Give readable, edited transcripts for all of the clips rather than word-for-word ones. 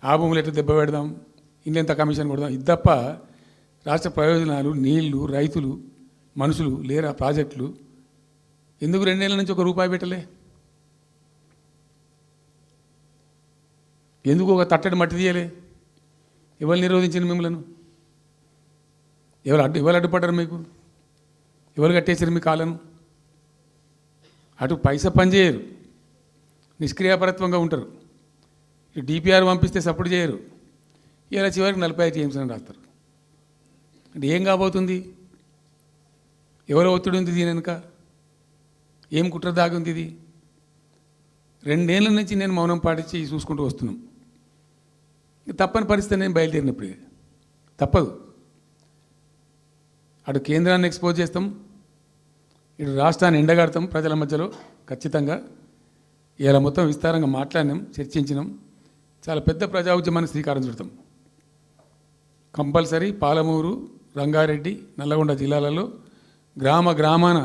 ఆ భూములు ఎట్లా దెబ్బ పెడదాం, ఇంకెంత కమిషన్ కొడదాం, ఇది తప్ప రాష్ట్ర ప్రయోజనాలు, నీళ్లు, రైతులు, మనుషులు లేరా ప్రాజెక్టులు ఎందుకు 2 నెలల నుంచి ₹1 పెట్టలే? ఎందుకు ఒక తట్టడి మట్టి తీయలే? ఎవరు నిరోధించిన మిమ్మలను? ఎవరు అడ్డుపడ్డారు మీకు? ఎవరు కట్టేసారు మీ కాళ్ళను? అటు పైసా పనిచేయరు, నిష్క్రియాపరత్వంగా ఉంటారు. ఈ డిపిఆర్ పంపిస్తే సపోర్ట్ చేయరు. ఇలా చివరికి 45 టీఎంసీ అని రాస్తారు. అంటే ఏం కాబోతుంది? ఎవరో ఒత్తిడి ఉంది దీని వెనుక? ఏం కుట్ర దాగుంది ఇది? 2 ఏళ్ళ నుంచి నేను మౌనం పాటించి చూసుకుంటూ వస్తున్నాం. తప్పని పరిస్థితి నేను బయలుదేరినప్పుడే తప్పదు. అటు కేంద్రాన్ని ఎక్స్పోజ్ చేస్తాం, ఇటు రాష్ట్రాన్ని ఎండగడతాం ప్రజల మధ్యలో ఖచ్చితంగా. ఇలా మొత్తం విస్తారంగా మాట్లాడినాం, చర్చించినాం. చాలా పెద్ద ప్రజా ఉద్యమాన్ని శ్రీకారం చుడతాం. కంపల్సరీ పాలమూరు, రంగారెడ్డి, నల్లగొండ జిల్లాలలో గ్రామాన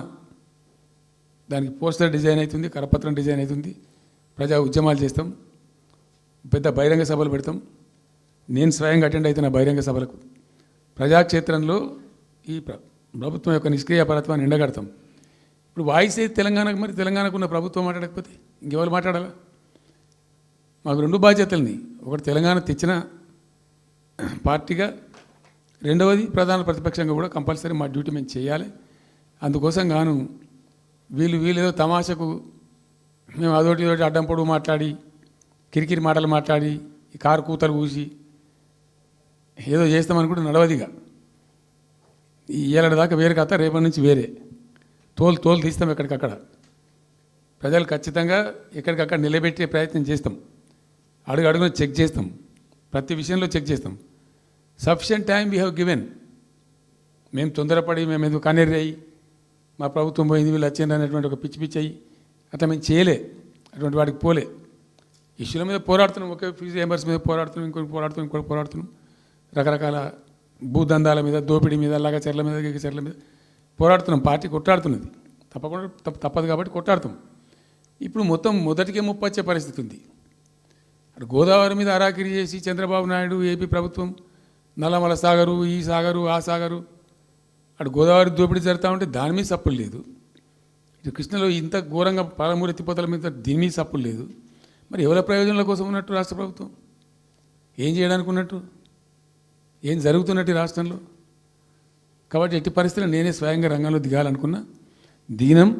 దానికి పోస్టర్ డిజైన్ అవుతుంది, కరపత్రం డిజైన్ అవుతుంది. ప్రజా ఉద్యమాలు చేస్తాం, పెద్ద బహిరంగ సభలు పెడతాం. నేను స్వయంగా అటెండ్ అవుతున్న బహిరంగ సభలకు. ప్రజాక్షేత్రంలో ఈ ప్రభుత్వం యొక్క నిష్క్రియాపరత్వాన్ని ఎండగడతాం. ఇప్పుడు వాయిస్ అయితే తెలంగాణకు, మరి తెలంగాణకు ఉన్న ప్రభుత్వం మాట్లాడకపోతే ఇంకెవరు మాట్లాడాలా? మాకు 2 బాధ్యతల్ని, ఒకటి తెలంగాణ తెచ్చిన పార్టీగా, రెండవది ప్రధాన ప్రతిపక్షంగా కూడా కంపల్సరీ మా డ్యూటీ మేము చేయాలి. అందుకోసం గాను వీళ్ళు ఏదో తమాషకు మేము అదోటి ఇదోటి అడ్డం పొడుగు మాట్లాడి, కిరికిరి మాటలు మాట్లాడి, ఈ కారు కూతలు కూసి ఏదో చేస్తామనుకుంటే నడవదిగా. ఈ ఏళ్ళ దాకా వేరే కథ, రేపటి నుంచి వేరే తోలు తీస్తాం ఎక్కడికక్కడ. ప్రజలు ఖచ్చితంగా ఎక్కడికక్కడ నిలబెట్టే ప్రయత్నం చేస్తాం. అడుగున చెక్ చేస్తాం, ప్రతి విషయంలో చెక్ చేస్తాం. Sufficient time we have given. మేము తొందరపడి మేము ఎందుకు కన్నెర్రి అయ్యి మా ప్రభుత్వం పోయింది వీళ్ళు వచ్చింది అనేటువంటి ఒక పిచ్చి అయ్యి అట్లా మేము చేయలే, అటువంటి వాడికి పోలే. ఇష్యూల మీద పోరాడుతున్నాం, ఒకే ఫీజు రియంబర్స్ మీద పోరాడుతున్నాం, ఇంకోటి పోరాడుతున్నాం. రకరకాల భూదందాల మీద, దోపిడీ మీద, చెర్ల మీద పోరాడుతున్నాం. పార్టీ కొట్టాడుతున్నది, తప్పదు కాబట్టి కొట్టాడుతాం. ఇప్పుడు మొత్తం మొదటికే ముప్పొచ్చే పరిస్థితి ఉంది. అటు గోదావరి మీద అరాకిరి చేసి చంద్రబాబు నాయుడు, ఏపీ ప్రభుత్వం నల్లమల సాగరు, ఈ సాగరు, ఆ సాగరు, అటు గోదావరి దోపిడీ జరుగుతూ ఉంటే దాని మీద సప్పులు లేదు. ఇటు కృష్ణలో ఇంత ఘోరంగా పాలమూరు ఎత్తిపోతల మీద దీని మీద సప్పులు లేదు. మరి ఎవరి ప్రయోజనాల కోసం ఉన్నట్టు రాష్ట్ర ప్రభుత్వం? ఏం చేయడానికి ఉన్నట్టు? ఏం జరుగుతున్నట్టు ఈ రాష్ట్రంలో? కాబట్టి ఎట్టి పరిస్థితుల్లో నేనే స్వయంగా రంగంలో దిగాలనుకున్నా. దినం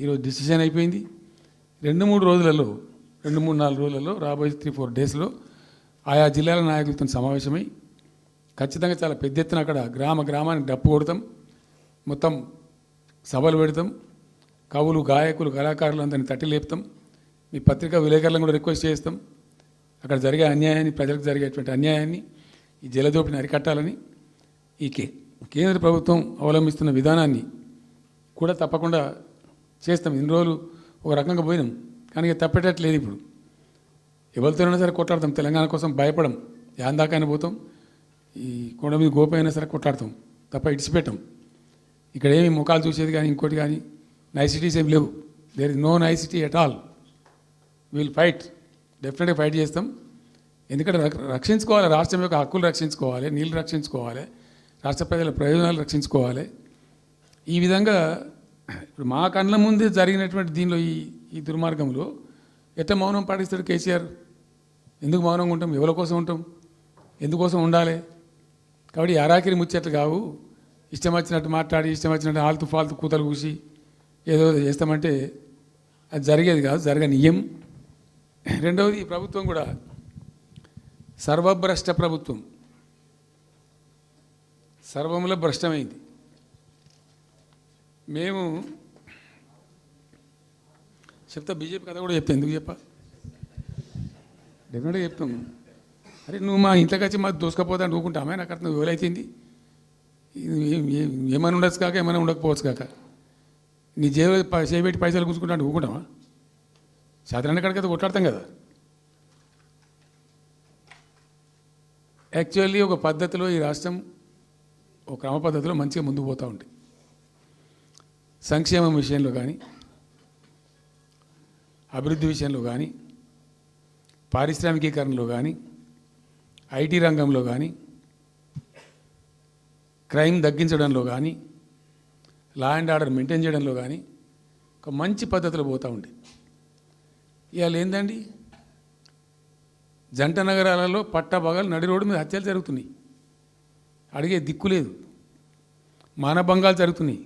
ఈరోజు డిసిషన్ అయిపోయింది. 2-3 రోజులలో, 2-3-4 రోజులలో, రాబోయే 3-4 డేస్లో ఆయా జిల్లాల నాయకులతో సమావేశమై ఖచ్చితంగా చాలా పెద్ద ఎత్తున అక్కడ గ్రామానికి డప్పు కొడతాం, మొత్తం సభలు పెడతాం, కవులు, గాయకులు, కళాకారులు అందరినీ తట్టి లేపుతాం. మీ పత్రికా విలేకరులను కూడా రిక్వెస్ట్ చేస్తాం. అక్కడ జరిగే అన్యాయాన్ని, ప్రజలకు జరిగేటువంటి అన్యాయాన్ని, ఈ జలదోపిడిని అరికట్టాలని ఈ కేంద్ర ప్రభుత్వం అవలంబిస్తున్న విధానాన్ని కూడా తప్పకుండా చేస్తాం. ఇన్ని రోజులు ఒక రకంగా పోయినాం, కానీ తప్పేటట్లేదు. ఇప్పుడు ఎవరితోనైనా సరే కొట్లాడతాం, తెలంగాణ కోసం భయపడం, యాందాకైనా పోతాం, ఈ కొండ మీద గోప అయినా సరే కొట్లాడతాం, తప్ప ఇడిచిపెట్టాం. ఇక్కడ ఏమి ముఖాలు చూసేది కానీ ఇంకోటి కానీ నైసిటీస్ ఏమి లేవు. There is no necessity at all. Will fight, డెఫినెట్గా ఫైట్ చేస్తాం. ఎందుకంటే రక్షించుకోవాలి, రాష్ట్రం యొక్క హక్కులు రక్షించుకోవాలి, నీళ్ళు రక్షించుకోవాలి, రాష్ట్ర ప్రజల ప్రయోజనాలు రక్షించుకోవాలి. ఈ విధంగా ఇప్పుడు మా కళ్ళ ముందే జరిగినటువంటి దీనిలో ఈ దుర్మార్గంలో ఎట్లా మౌనం పాటిస్తాడు కేసీఆర్? ఎందుకు మౌనంగా ఉంటాం? ఎవరి కోసం ఉంటాం? ఎందుకోసం ఉండాలి? కాబట్టి అరాకిరి ముచ్చట్లు కావు. ఇష్టం వచ్చినట్టు మాట్లాడి, ఇష్టం వచ్చినట్టు ఆల్తు ఫాల్తు కూతలు కూసి ఏదో చేస్తామంటే అది జరిగేది కాదు, జరగనీయం. రెండవది, ఈ ప్రభుత్వం కూడా సర్వభ్రష్ట ప్రభుత్వం, సర్వంలో భ్రష్టమైంది. మేము చెప్తా, బీజేపీ కథ కూడా చెప్తా. ఎందుకు చెప్పా? డెఫినెట్గా చెప్తాం. అరే నువ్వు మా ఇంట్లోకి వచ్చి మాకు దోసుకపోతా అని ఊరుకుంటామే? నాకు అర్థం ఎవరైతుంది? ఏమైనా ఉండొచ్చు కాక, ఏమైనా ఉండకపోవచ్చు కాక, నీ చేయబెట్టి పైసలు కూర్చుకుంటా అంటే ఊరుకుంటామా? సాధారణ కాడికైతే కొట్లాడతాం కదా. యాక్చువల్లీ ఒక పద్ధతిలో ఈ రాష్ట్రం ఒక క్రమ పద్ధతిలో మంచిగా ముందుకు పోతూ ఉంటుంది. సంక్షేమం విషయంలో కానీ, అభివృద్ధి విషయంలో కానీ, పారిశ్రామికీకరణలో కానీ, ఐటీ రంగంలో కానీ, క్రైమ్ తగ్గించడంలో కానీ, లా అండ్ ఆర్డర్ మెయింటైన్ చేయడంలో కానీ ఒక మంచి పద్ధతిలో పోతూ ఉంటాయి. ఇవాళ ఏందండి, జంట నగరాలలో పట్టబగలు నడి రోడ్డు మీద హత్యలు జరుగుతున్నాయి, అడిగే దిక్కు లేదు, మానభంగాలు జరుగుతున్నాయి,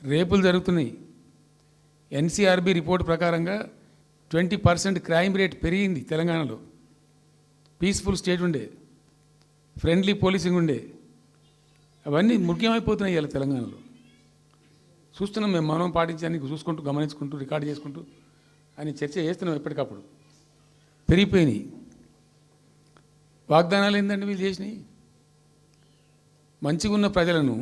రేపులు జరుగుతున్నాయి. ఎన్సీఆర్బీ రిపోర్ట్ ప్రకారంగా 20% క్రైమ్ రేట్ పెరిగింది తెలంగాణలో. పీస్ఫుల్ స్టేట్ ఉండే, ఫ్రెండ్లీ పోలీసింగ్ ఉండే, అవన్నీ ముఖ్యమైపోతున్నాయి ఇవాళ తెలంగాణలో. చూస్తున్నాం మేము, మనం పాటించడానికి చూసుకుంటూ, గమనించుకుంటూ, రికార్డు చేసుకుంటూ అని చర్చ చేస్తున్నాం. ఎప్పటికప్పుడు పెరిగిపోయినాయి. వాగ్దానాలు ఏంటంటే వీళ్ళు చేసినాయి. మంచిగా ఉన్న ప్రజలను,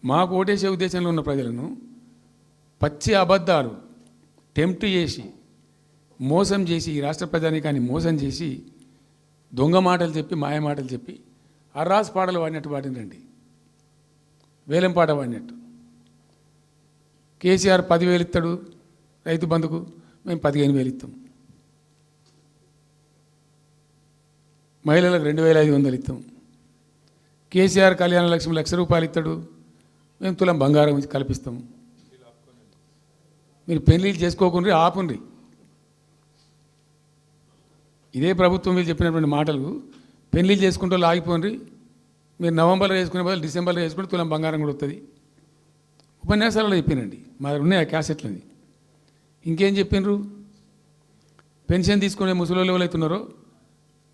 మాకు ఓటేసే ఉద్దేశంలో ఉన్న ప్రజలను పచ్చి అబద్ధాలు టెంప్ట్ చేసి, మోసం చేసి, ఈ రాష్ట్ర ప్రజానీకాన్ని మోసం చేసి, దొంగ మాటలు చెప్పి, మాయ మాటలు చెప్పి, అర్రాస్ పాటలు వాడినట్టు వాడినండి, వేలం పాట వాడినట్టు. కేసీఆర్ 10,000 ఇస్తాడు రైతు బంధుకు, మేము 15,000 ఇస్తాం. మహిళలకు 2,500 ఇస్తాం. కేసీఆర్ కళ్యాణ లక్ష్మి ₹1,00,000 ఇస్తాడు, మేము తులం బంగారం కల్పిస్తాం. మీరు పెళ్లిళ్ళు చేసుకోకుండ్రి, ఆపుండ్రి. ఇదే ప్రభుత్వం మీరు చెప్పినటువంటి మాటలు, పెళ్లిళ్ళు చేసుకుంటూ ఆగిపోండ్రి, మీరు నవంబర్లో చేసుకునే బదులు డిసెంబర్లో చేసుకుంటే తులం బంగారం కూడా వస్తుంది. ఉపన్యాసాలలో చెప్పినండి, మా ఉన్నాయి ఆ క్యాసెట్లని. ఇంకేం చెప్పినరు, పెన్షన్ తీసుకునే ముసలోళ్ళు ఎవరైతున్నారో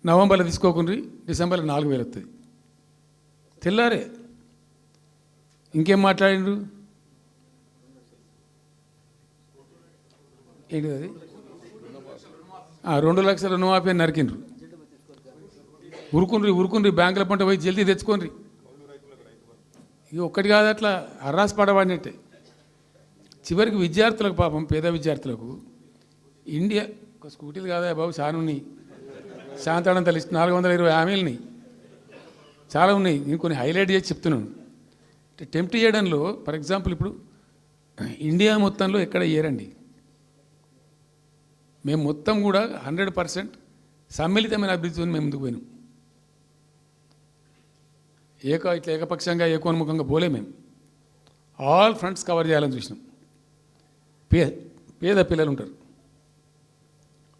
నవంబర్లో తీసుకోకుండ్రి, డిసెంబర్లో 4,000 వస్తుంది. తెల్లారే ఇంకేం మాట్లాడిండ్రు, ఏంటిది అది, 2 లక్షల రుణమాఫీ అని నరికిండ్రు. ఉరుకుండ్రి బ్యాంకుల పంట పోయి జల్దీ తెచ్చుకోండి. ఇక ఒక్కటి కాదు, అట్లా అర్రాస్ పడబడినట్టే. చివరికి విద్యార్థులకు, పాపం పేద విద్యార్థులకు ఇండియా ఒక స్కూటీలు కాదా బాబు, చాలా ఉన్నాయి. శాంతాడంత లిస్ట్ 420 హామీలని చాలా ఉన్నాయి. నేను కొన్ని హైలైట్ చేసి చెప్తున్నాను. టెంప్ట్ చేయడంలో, ఫర్ ఎగ్జాంపుల్ ఇప్పుడు ఇండియా మొత్తంలో ఎక్కడ ఇయ్యరండి, మేము మొత్తం కూడా 100% సమ్మిళితమైన అభివృద్ధితో మేము ముందుకు పోయినాం. ఇట్లా ఏకపక్షంగా ఏకోన్ముఖంగా పోలే. మేము ఆల్ ఫ్రంట్స్ కవర్ చేయాలని చూసినాం. పేద పిల్లలు ఉంటారు,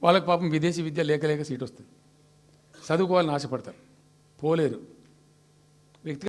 వాళ్ళకి పాపం విదేశీ విద్య లేక సీట్ వస్తుంది, చదువుకోవాలని ఆశపడతారు, పోలేరు. వ్యక్తి